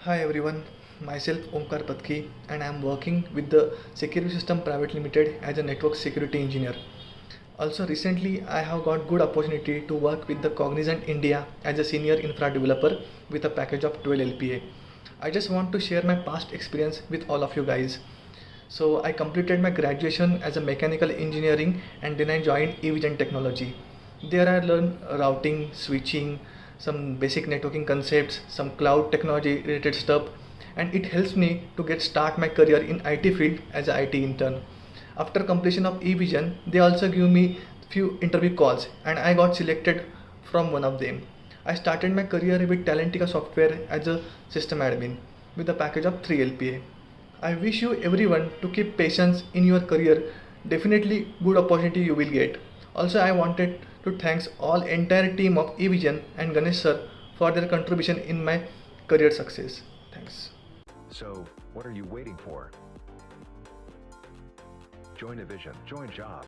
Hi everyone, myself Omkar Patki and I am working with the Security System Pvt Ltd as a network security engineer. Also recently I have got good opportunity to work with the Cognizant India as a senior infra developer with a package of 12 LPA. I just want to share my past experience with all of you guys. So I completed my graduation as a mechanical engineering and then I joined Evision Technology. There I learned routing, switching, some basic networking concepts, some cloud technology related stuff, and it helps me to get start my career in IT field as a IT intern. After completion of Evision, they also give me few interview calls and I got selected from one of them. I started my career with Talentica Software as a system admin with a package of 3 LPA. I wish you everyone to keep patience in your career. Definitely good opportunity you will get. Also I wanted to thanks all entire team of Evision and Ganesh sir for their contribution in my career success. Thanks. So, what are you waiting for? Join Evision, join job.